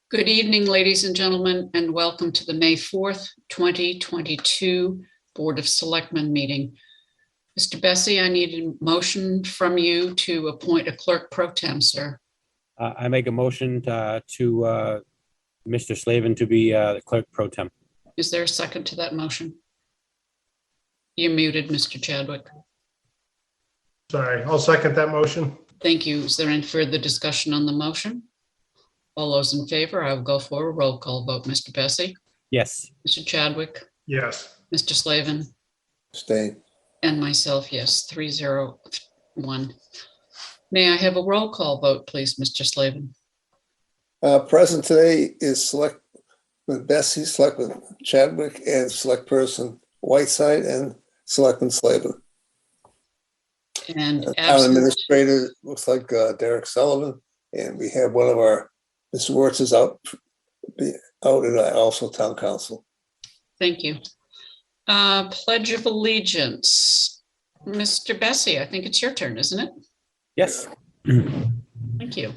Good evening, ladies and gentlemen, and welcome to the May 4th, 2022 Board of Selectmen meeting. Mr. Bessie, I need a motion from you to appoint a clerk pro tem, sir. I make a motion to Mr. Slavin to be the clerk pro tem. Is there a second to that motion? You're muted, Mr. Chadwick. Sorry, I'll second that motion. Thank you. Is there any further discussion on the motion? All those in favor, I will go for a roll call vote. Mr. Bessie? Yes. Mr. Chadwick? Yes. Mr. Slavin? Stay. And myself, yes, 301. May I have a roll call vote, please, Mr. Slavin? Present today is Selectman Bessie, Selectman Chadwick, and Select Person Whiteside, and Selectman Slavin. And Town absent, Administrator looks like Derek Sullivan, and we have one of our, Mr. Wertz is out, and also Town Council. thank you. Pledge of Allegiance. Mr. Bessie, I think it's your turn, isn't it? Yes. Thank you.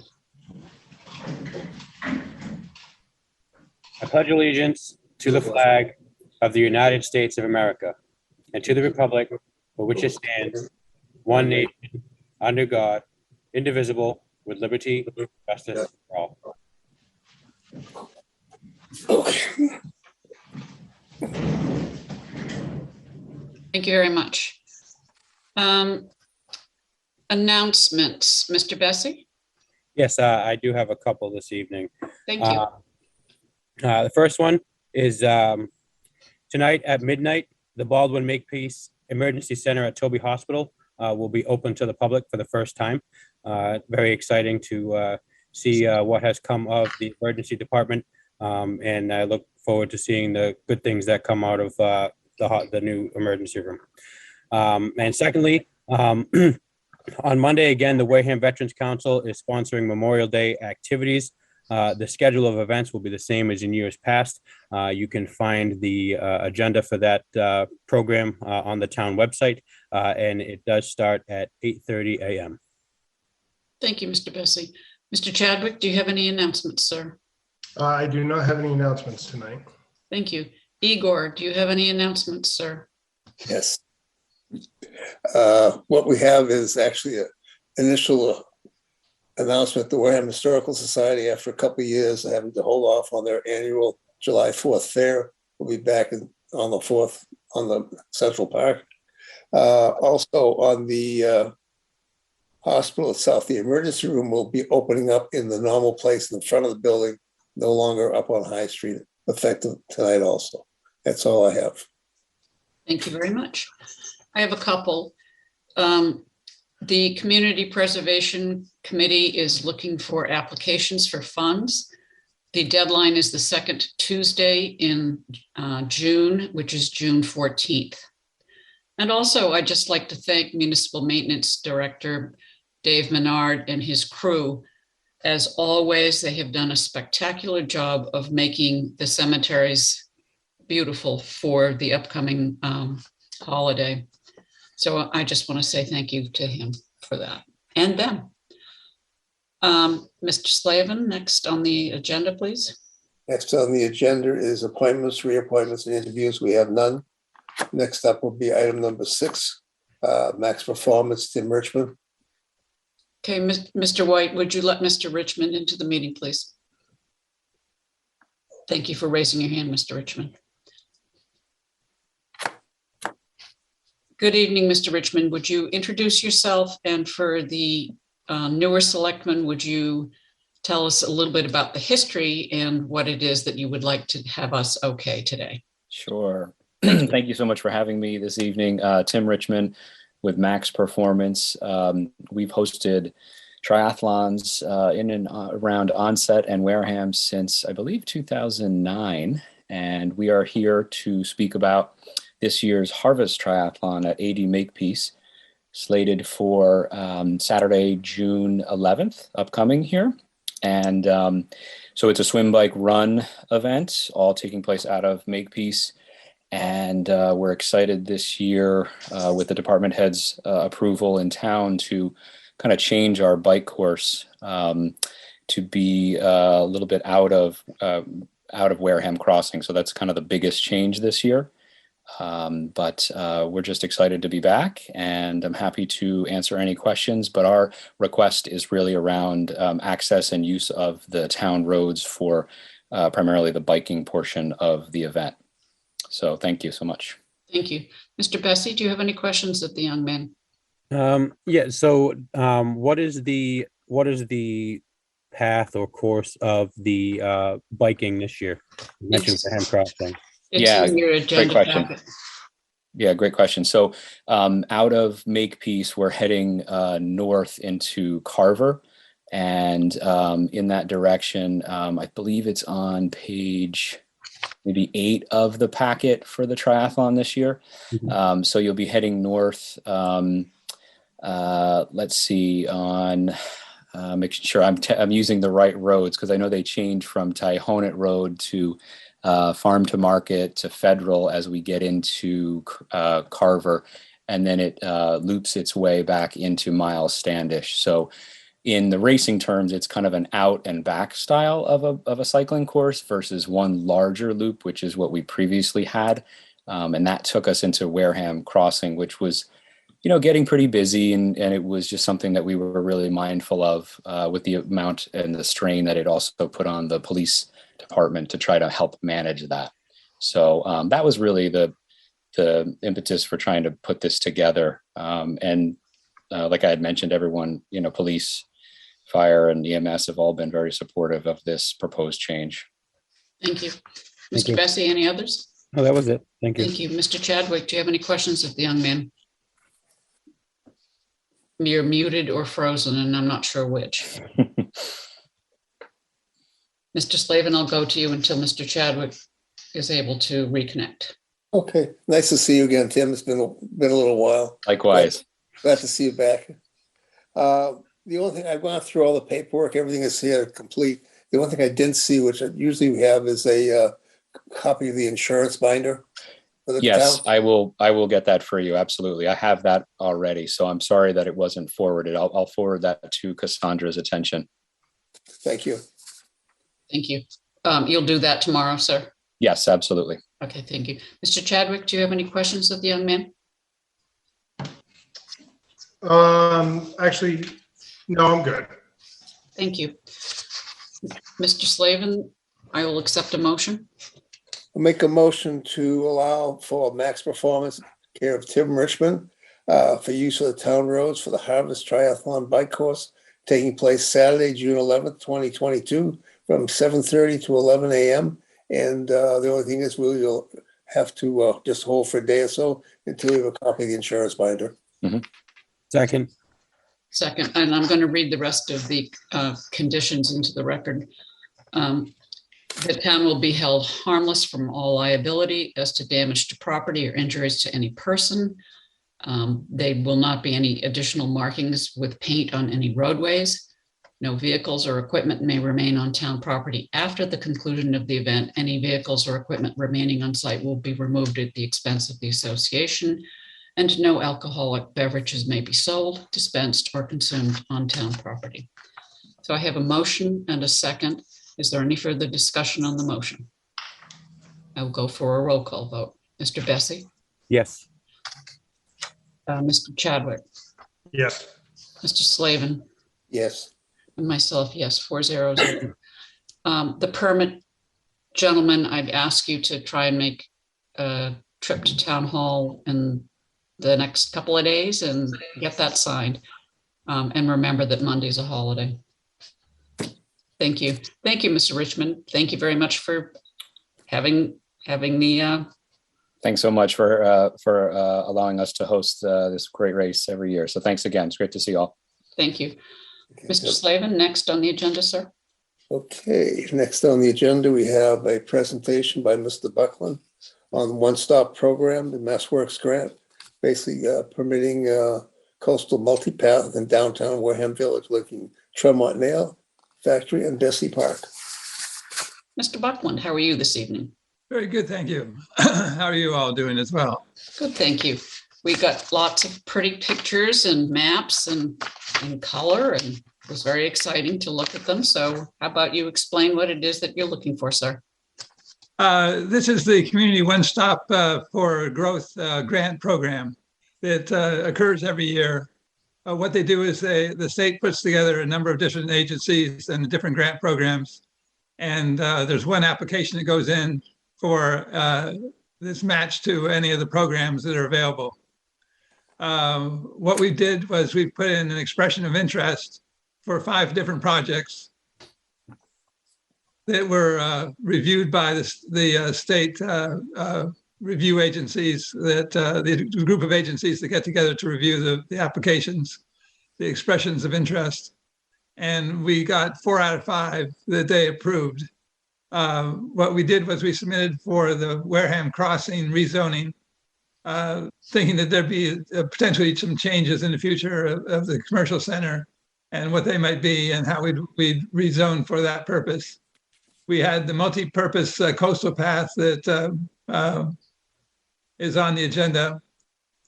I pledge allegiance to the flag of the United States of America and to the republic for which it stands, one nation, under God, indivisible, with liberty and justice for all. Okay. Thank you very much. Announcements, Mr. Bessie? Yes, I do have a couple this evening. Thank you. The first one is tonight at midnight, the Baldwin Makepeace Emergency Center at Toby Hospital will be open to the public for the first time. Very exciting to see what has come of the emergency department, and I look forward to seeing the good things that come out of the new emergency room. And secondly, on Monday, again, the Wareham Veterans Council is sponsoring Memorial Day activities. The schedule of events will be the same as in years past. You can find the agenda for that program on the town website, and it does start at 8:30 a.m. Thank you, Mr. Bessie. Mr. Chadwick, do you have any announcements, sir? I do not have any announcements tonight. Thank you. Igor, do you have any announcements, sir? Yes. What we have is actually an initial announcement. The Wareham Historical Society, after a couple of years of having to hold off on their annual July 4th fair, will be back on the 4th on the Central Park. Also on the hospital itself, the emergency room will be opening up in the normal place in the front of the building, no longer up on High Street, effective tonight also. That's all I have. Thank you very much. I have a couple. The Community Preservation Committee is looking for applications for funds. The deadline is the second Tuesday in June, which is June 14th. And also, I'd just like to thank Municipal Maintenance Director Dave Menard and his crew. As always, they have done a spectacular job of making the cemeteries beautiful for the upcoming holiday. So I just want to say thank you to him for that and them. Mr. Slavin, next on the agenda, please. Next on the agenda is appointments, reappointments, and interviews. We have none. Next up will be item number 6, Max Performance, Tim Richmond. Okay, Mr. White, would you let Mr. Richmond into the meeting, please? Thank you for raising your hand, Mr. Richmond. Good evening, Mr. Richmond. Would you introduce yourself, and for the newer selectmen, would you tell us a little bit about the history and what it is that you would like to have us okay today? Sure. Thank you so much for having me this evening. Tim Richmond with Max Performance. We've hosted triathlons in and around Onset and Wareham since, I believe, 2009. And we are here to speak about this year's Harvest Triathlon at 80 Makepeace, slated for Saturday, June 11th, upcoming here. And so it's a swim, bike, run event, all taking place out of Makepeace. And we're excited this year with the department head's approval in town to kind of change our bike course to be a little bit out of Wareham Crossing. So that's kind of the biggest change this year. But we're just excited to be back, and I'm happy to answer any questions. But our request is really around access and use of the town roads for primarily the biking portion of the event. So thank you so much. Thank you. Mr. Bessie, do you have any questions of the young man? Yeah, so what is the path or course of the biking this year? You mentioned Wareham Crossing. It's Yeah, in your great agenda question. packet. Yeah, great question. So out of Makepeace, we're heading north into Carver. And in that direction, I believe it's on page maybe 8 of the packet for the triathlon this year. Mhm. So you'll be heading north. Let's see, on making sure I'm using the right roads, because I know they change from Tyohonet Road to Farm to Market to Federal as we get into Carver, and then it loops its way back into Miles Standish. So in the racing terms, it's kind of an out and back style of a cycling course versus one larger loop, which is what we previously had. And that took us into Wareham Crossing, which was, getting pretty busy. And it was just something that we were really mindful of with the amount and the strain that it also put on the police department to try to help manage that. So that was really the impetus for trying to put this together. And like I had mentioned, everyone, police, fire, and EMS have all been very supportive of this proposed change. Thank you. Thank Mr. you. Bessie, any others? Oh, that was it. Thank you. Thank you. Mr. Chadwick, do you have any questions of the young man? You're muted or frozen, and I'm not sure which. Mr. Slavin, I'll go to you until Mr. Chadwick is able to reconnect. Okay, nice to see you again, Tim. It's been a little while. Likewise. Glad to see you back. The only thing, I've gone through all the paperwork, everything is here complete. The one thing I didn't see, which usually we have, is a copy of the insurance binder for the Yes, town. I will get that for you. Absolutely. I have that already. So I'm sorry that it wasn't forwarded. I'll forward that to Cassandra's attention. Thank you. Thank you. You'll do that tomorrow, sir? Yes, absolutely. Okay, thank you. Mr. Chadwick, do you have any questions of the young man? Actually, no, I'm good. Thank you. Mr. Slavin, I will accept a motion. I'll make a motion to allow for max performance care of Tim Richmond for use of the town roads for the Harvest Triathlon Bike Course taking place Saturday, June 11th, 2022 from 7:30 to 11 a.m. And the only thing is we'll have to just hold for a day or so until we have a copy of the insurance binder. Second. Second, and I'm going to read the rest of the conditions into the record. The town will be held harmless from all liability as to damage to property or injuries to any person. There will not be any additional markings with paint on any roadways. No vehicles or equipment may remain on town property after the conclusion of the event. Any vehicles or equipment remaining on site will be removed at the expense of the association, and no alcoholic beverages may be sold, dispensed, or consumed on town property. So I have a motion and a second. Is there any further discussion on the motion? I will go for a roll call vote. Mr. Bessie? Yes. Mr. Chadwick? Yes. Mr. Slavin? Yes. And myself, yes, 4-0-0. The permit, gentlemen, I'd ask you to try and make a trip to town hall in the next couple of days and get that signed. And remember that Monday's a holiday. Thank you. Thank you, Mr. Richmond. Thank you very much for having the. Thanks so much for allowing us to host this great race every year. So thanks again. It's great to see you all. Thank you. Okay, Mr. Slavin, next on the agenda, sir. Okay, next on the agenda, we have a presentation by Mr. Buckland on the one-stop program, the MassWorks grant, basically permitting coastal multipath in downtown Wareham Village, linking Tremont Nail Factory and Bessie Park. Mr. Buckland, how are you this evening? Very good, thank you. How are you all doing as well? Good, thank you. We got lots of pretty pictures and maps and color, and it was very exciting to look at them. So how about you explain what it is that you're looking for, sir? This is the Community One Stop for Growth grant program that occurs every year. What they do is the state puts together a number of different agencies and different grant programs. And there's one application that goes in for this match to any of the programs that are available. What we did was we put in an expression of interest for 5 different projects that were reviewed by the state review agencies, that the group of agencies that get together to review the applications, the expressions of interest. And we got 4 out of 5 that they approved. What we did was we submitted for the Wareham crossing rezoning, thinking that there'd be potentially some changes in the future of the commercial center and what they might be and how we'd rezone for that purpose. We had the multi-purpose coastal path that is on the agenda.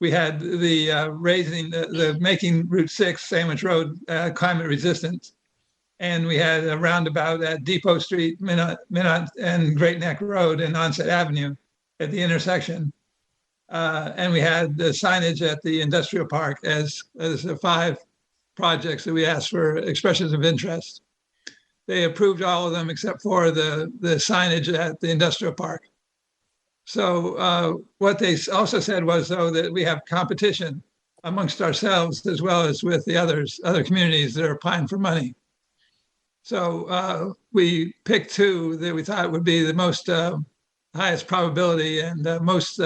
We had the making Route 6 Sandwich Road climate resistant. And we had a roundabout at Depot Street, Minot and Great Neck Road and Onset Avenue at the intersection. And we had the signage at the industrial park as the 5 projects that we asked for expressions of interest. They approved all of them except for the signage at the industrial park. So what they also said was, though, that we have competition amongst ourselves as well as with the other communities that are applying for money. So we picked 2 that we thought would be the most highest probability and most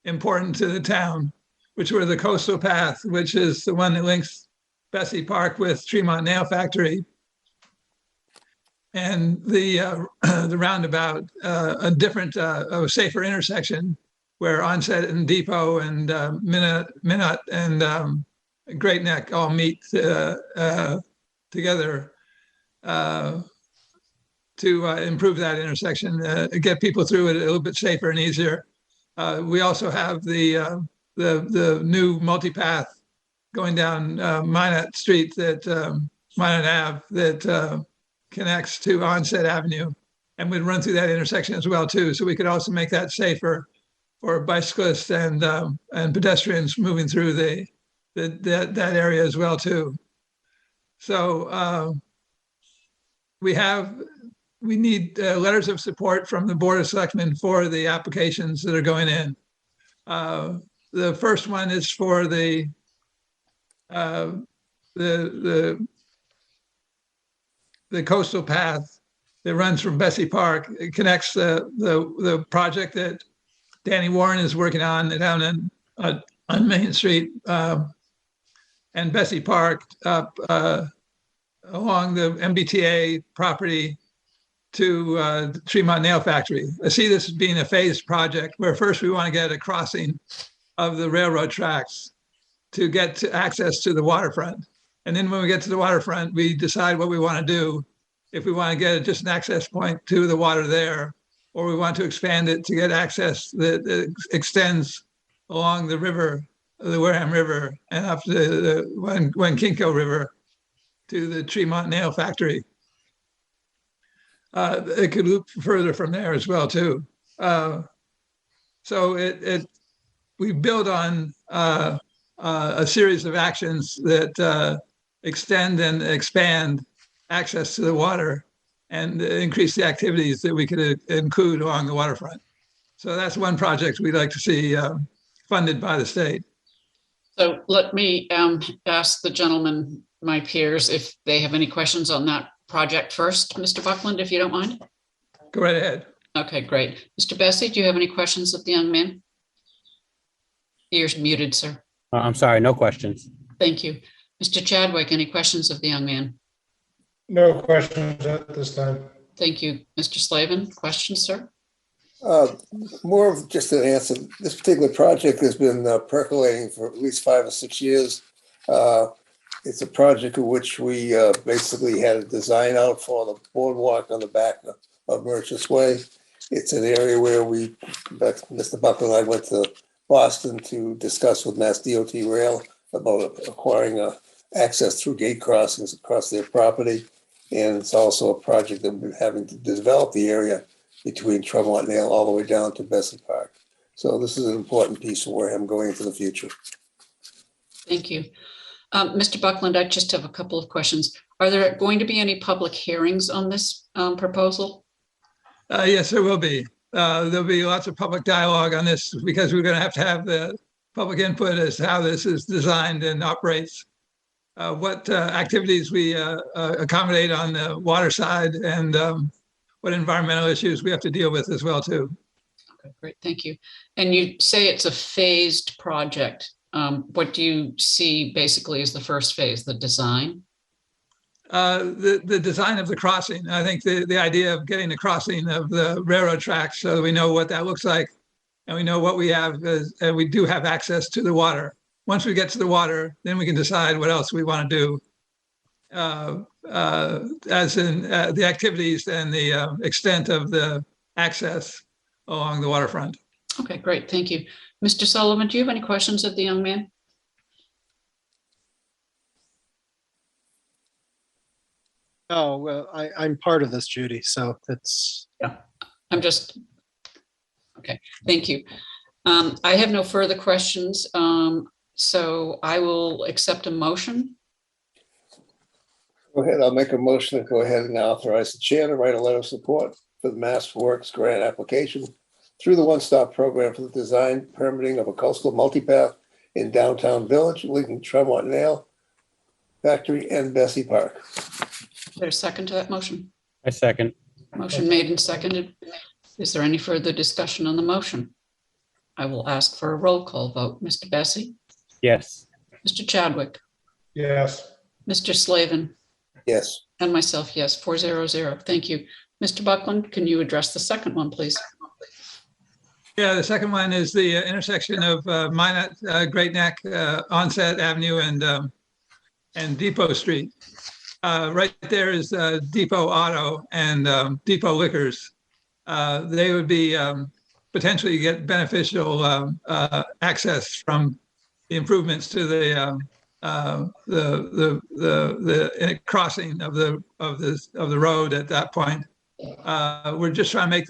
important to the town, which were the coastal path, which is the one that links Bessie Park with Tremont Nail Factory, and the roundabout, a different, a safer intersection where Onset and Depot and Minot and Great Neck all meet together to improve that intersection, get people through it a little bit safer and easier. We also have the new multipath going down Minot Street, Minot Ave, that connects to Onset Avenue, and we'd run through that intersection as well too. So we could also make that safer for bicyclists and pedestrians moving through that area as well too. So we need letters of support from the Board of Selectmen for the applications that are going in. The first one is for the coastal path that runs from Bessie Park. It connects the project that Danny Warren is working on down on Main Street and Bessie Park up along the MBTA property to Tremont Nail Factory. I see this as being a phased project where first we want to get a crossing of the railroad tracks to get to access to the waterfront. And then when we get to the waterfront, we decide what we want to do. If we want to get just an access point to the water there, or we want to expand it to get access that extends along the river, the Wareham River, and up to the Wenkinko River to the Tremont Nail Factory. It could loop further from there as well too. So we build on a series of actions that extend and expand access to the water and increase the activities that we could include along the waterfront. So that's one project we'd like to see funded by the state. So let me ask the gentlemen, my peers, if they have any questions on that project first. Mr. Buckland, if you don't mind. Go right ahead. Okay, great. Mr. Bessie, do you have any questions of the young man? You're muted, sir. I'm sorry, no questions. Thank you. Mr. Chadwick, any questions of the young man? No questions at this time. Thank you. Mr. Slavin, questions, sir? More of just an answer. This particular project has been percolating for at least 5 or 6 years. It's a project in which we basically had a design out for the boardwalk on the back of Merchants Way. It's an area where Mr. Buckland and I went to Boston to discuss with Mass DOT Rail about acquiring access through gate crossings across their property. And it's also a project that we're having to develop the area between Tremont Nail all the way down to Bessie Park. So this is an important piece of Wareham going into the future. Thank you. Mr. Buckland, I just have a couple of questions. Are there going to be any public hearings on this proposal? Yes, there will be. There'll be lots of public dialogue on this because we're going to have the public input as to how this is designed and operates, what activities we accommodate on the water side, and what environmental issues we have to deal with as well, too. Okay, great, thank you. And you say it's a phased project. What do you see basically as the first phase, the design? The design of the crossing. I think the idea of getting the crossing of the railroad tracks so that we know what that looks like and we know what we have and we do have access to the water. Once we get to the water, then we can decide what else we want to do as in the activities and the extent of the access along the waterfront. Okay, great, thank you. Mr. Sullivan, do you have any questions of the young man? Oh, well, I'm part of this, Judy, so that's. Yeah, I'm just, okay, thank you. I have no further questions, so I will accept a motion. Go ahead, I'll make a motion to go ahead and authorize the chair to write a letter of support for the Mass Works grant application through the one-stop program for the design permitting of a coastal multipath in downtown Village, linking Tremont Nail Factory and Bessie Park. Is there a second to that motion? I second. Motion made and seconded. Is there any further discussion on the motion? I will ask for a roll call vote. Mr. Bessie? Yes. Mr. Chadwick? Yes. Mr. Slavin? Yes. And myself, yes, 400. Thank you. Mr. Buckland, can you address the second one, please? Yeah, the second one is the intersection of Minot, Great Neck, Onset Avenue, and Depot Street. Right there is Depot Auto and Depot Liquors. They would be potentially get beneficial access from the improvements to the crossing of the road at that point. We're just trying to make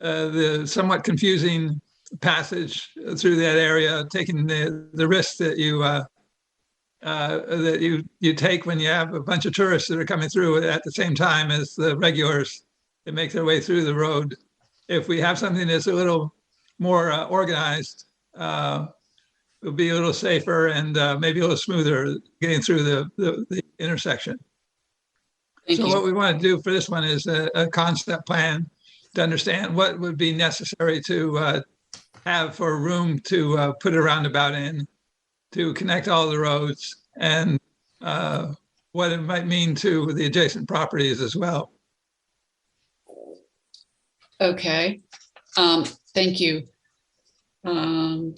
the somewhat confusing passage through that area, taking the risk that you take when you have a bunch of tourists that are coming through at the same time as the regulars that make their way through the road. If we have something that's a little more organized, it'll be a little safer and maybe a little smoother getting through the intersection. Thank So you. what we want to do for this one is a concept plan to understand what would be necessary to have for room to put a roundabout in, to connect all the roads, and what it might mean to the adjacent properties as well. Okay, thank you. I'm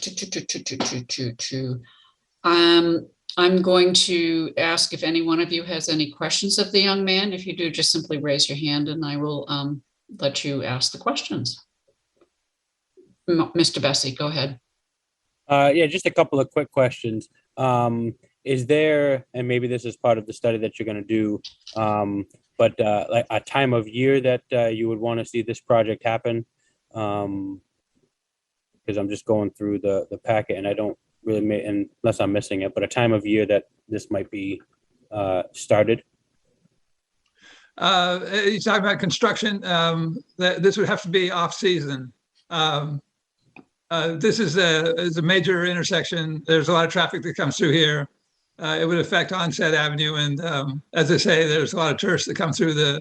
going to ask if any one of you has any questions of the young man. If you do, just simply raise your hand and I will let you ask the questions. Mr. Bessie, go ahead. Yeah, just a couple of quick questions. Is there, and maybe this is part of the study that you're going to do, but like a time of year that you would want to see this project happen? Because I'm just going through the packet and I don't really, unless I'm missing it, but a time of year that this might be started. You talking about construction? This would have to be off season. This is a major intersection. There's a lot of traffic that comes through here. It would affect Onset Avenue, and as I say, there's a lot of tourists that come through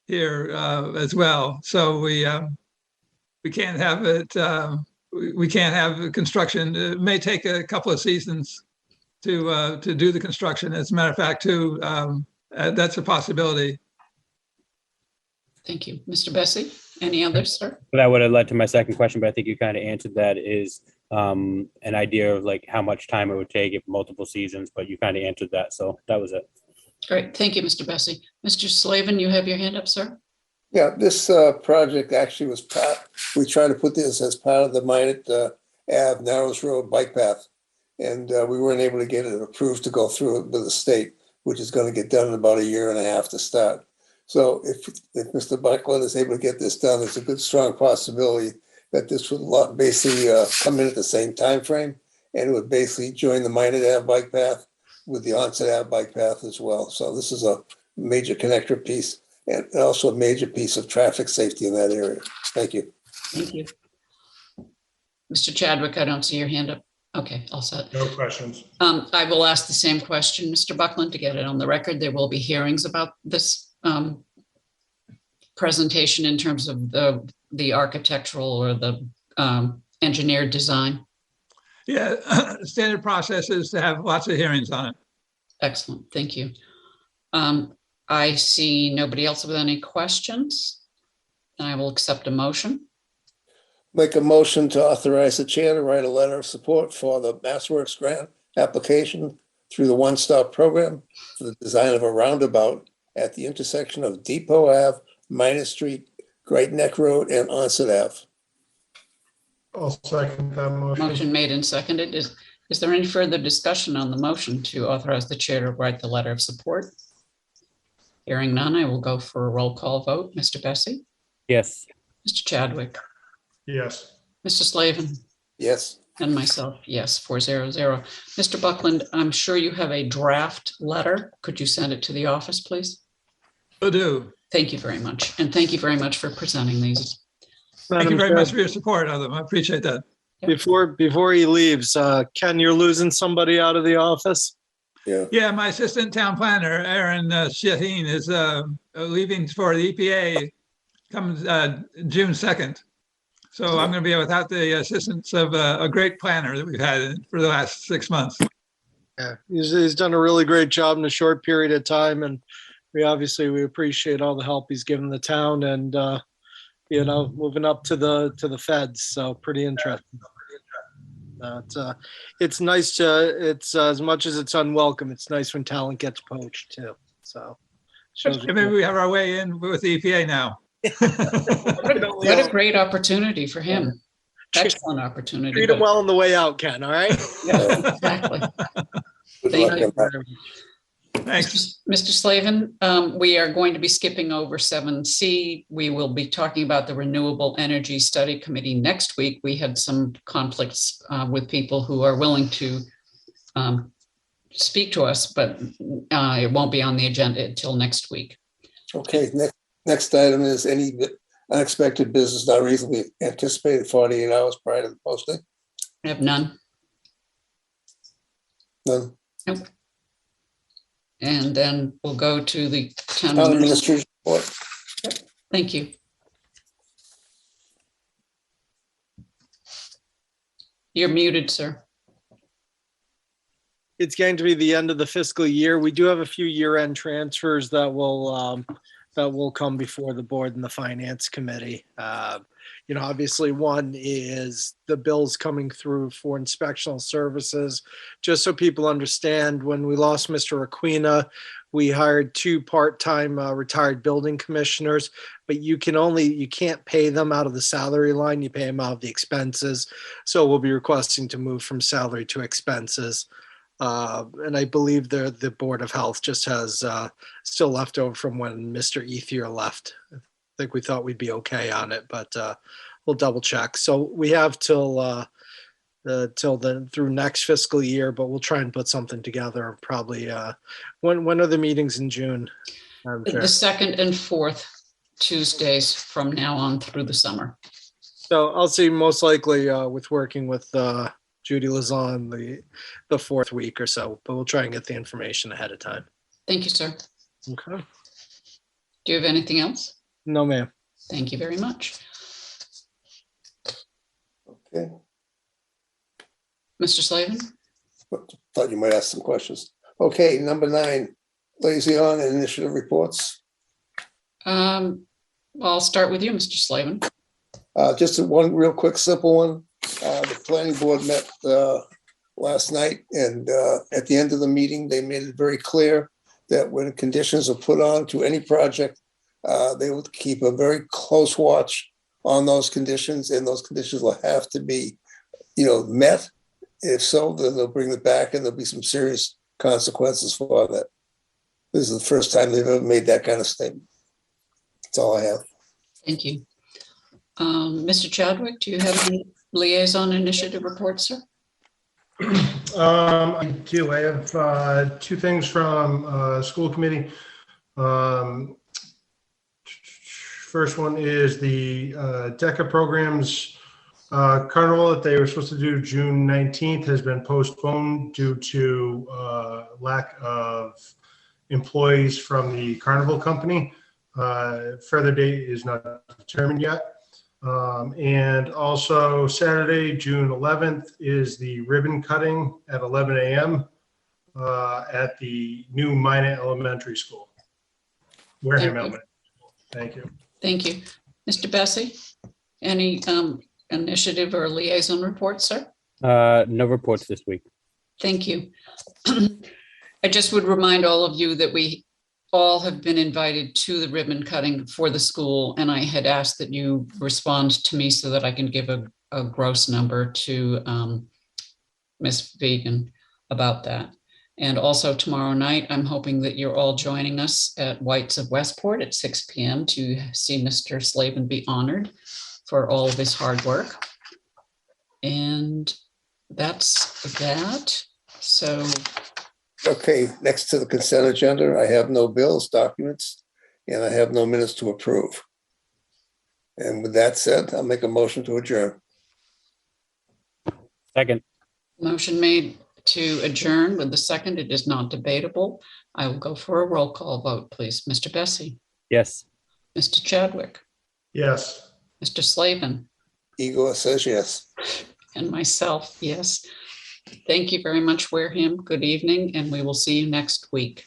here as well. So we can't have it. We can't have construction. It may take a couple of seasons to do the construction. As a matter of fact, too, that's a possibility. Thank you. Mr. Bessie, any others, sir? That would have led to my second question, but I think you kind of answered that, is an idea of like how much time it would take if multiple seasons, but you kind of answered that. So that was it. Great. Thank you, Mr. Bessie. Mr. Slavin, you have your hand up, sir. Yeah, this project actually was we tried to put this as part of the Minot Ave Narrows Road bike path. And we weren't able to get it approved to go through it with the state, which is going to get done in about 1.5 years to start. So if Mr. Buckland is able to get this done, there's a good, strong possibility that this would basically come in at the same time frame, and it would basically join the Minot Ave bike path with the Onset Ave bike path as well. So this is a major connector piece and also a major piece of traffic safety in that area. Thank you. Thank you. Mr. Chadwick, I don't see your hand up. Okay, all set. No questions. I will ask the same question, Mr. Buckland, to get it on the record. There will be hearings about this presentation in terms of the architectural or the engineered design. Yeah, standard process is to have lots of hearings on it. Excellent, thank you. I see nobody else with any questions. I will accept a motion. Make a motion to authorize the chair to write a letter of support for the MassWorks grant application through the One Stop program for the design of a roundabout at the intersection of Depot Ave, Minor Street, Great Neck Road, and Onset Ave. I'll second that motion. Motion made and seconded. Is there any further discussion on the motion to authorize the chair to write the letter of support? Hearing none, I will go for a roll call vote. Mr. Bessie? Yes. Mr. Chadwick? Yes. Mr. Slavin? Yes. And myself, yes, 400. Mr. Buckland, I'm sure you have a draft letter. Could you send it to the office, please? Will do. Thank you very much. And thank you very much for presenting these. Thank you Madam very Chair, much for your support of them. I appreciate that. Before he leaves, Ken, you're losing somebody out of the office? Yeah. Yeah, my assistant town planner, Aaron Shaheen, is leaving for the EPA comes June 2nd. So I'm going to be without the assistance of a great planner that we've had for the last 6 months. Yeah, he's done a really great job in a short period of time, and we appreciate all the help he's given the town, and moving up to the feds. So pretty interesting. It's nice it's as much as it's unwelcome, it's nice when talent gets poached too. So Maybe we have our way in with the EPA now. What a great opportunity for him. Excellent opportunity. Treat him well on the way out, Ken. All right. Yeah, exactly. Good Thank luck you. on that. Thanks. Mr. Slavin, we are going to be skipping over 7C. We will be talking about the Renewable Energy Study Committee next week. We had some conflicts with people who are willing to speak to us, but it won't be on the agenda until next week. Okay, next item is any unexpected business not reasonably anticipated 48 hours prior to the posting. I have none. None. Nope. And then we'll go to the town Town administrator. administration report. Thank you. You're muted, sir. It's going to be the end of the fiscal year. We do have a few year-end transfers that will come before the board and the finance committee. Obviously one is the bills coming through for inspectional services. Just so people understand, when we lost Mr. Aquina, we hired 2 part-time retired building commissioners, but you can't pay them out of the salary line. You pay them out of the expenses. So we'll be requesting to move from salary to expenses. And I believe the Board of Health just has still left over from when Mr. Ethier left. I think we thought we'd be okay on it, but we'll double check. So we have till through next fiscal year, but we'll try and put something together. Probably when are the meetings in June? The second and fourth Tuesdays from now on through the summer. So I'll see, most likely with working with Judy Liaison the 4th week or so, but we'll try and get the information ahead of time. Thank you, sir. Okay. Do you have anything else? No, ma'am. Thank you very much. Okay, Mr. Slavin? thought you might ask some questions. Okay, number 9, Liaison and initiative reports. Well, I'll start with you, Mr. Slavin. Just one real quick, simple one. The planning board met last night, and at the end of the meeting, they made it very clear that when conditions are put on to any project, They will keep a very close watch on those conditions, and those conditions will have to be, met. If so, then they'll bring it back, and there'll be some serious consequences for that. This is the first time they've ever made that kind of statement. That's all I have. Thank you. Mr. Chadwick, do you have any liaison initiative reports, sir? I do. I have two things from school committee. First one is the DECA programs carnival that they were supposed to do June 19th has been postponed due to lack of employees from the carnival company. Further date is not determined yet. And also Saturday, June 11th is the ribbon cutting at 11 a.m. At the new Minot Elementary School. Wareham Elementary School. Thank you. Thank you. Mr. Bessie, any initiative or liaison reports, sir? No reports this week. Thank you. I just would remind all of you that we all have been invited to the ribbon cutting for the school, and I had asked that you respond to me so that I can give a gross number to Ms. Vegan about that. And also tomorrow night, I'm hoping that you're all joining us at White's of Westport at 6 p.m. to see Mr. Slavin be honored for all of his hard work. And that's that. So, Okay, next to the consent agenda, I have no bills, documents, and I have no minutes to approve. And with that said, I'll make a motion to adjourn. Second. motion made to adjourn with the second. It is not debatable. I will go for a roll call vote, please. Mr. Bessie, Yes. Mr. Chadwick, Yes. Mr. Slavin, Igor says yes. and myself, yes. Thank you very much, Wareham. Good evening, and we will see you next week.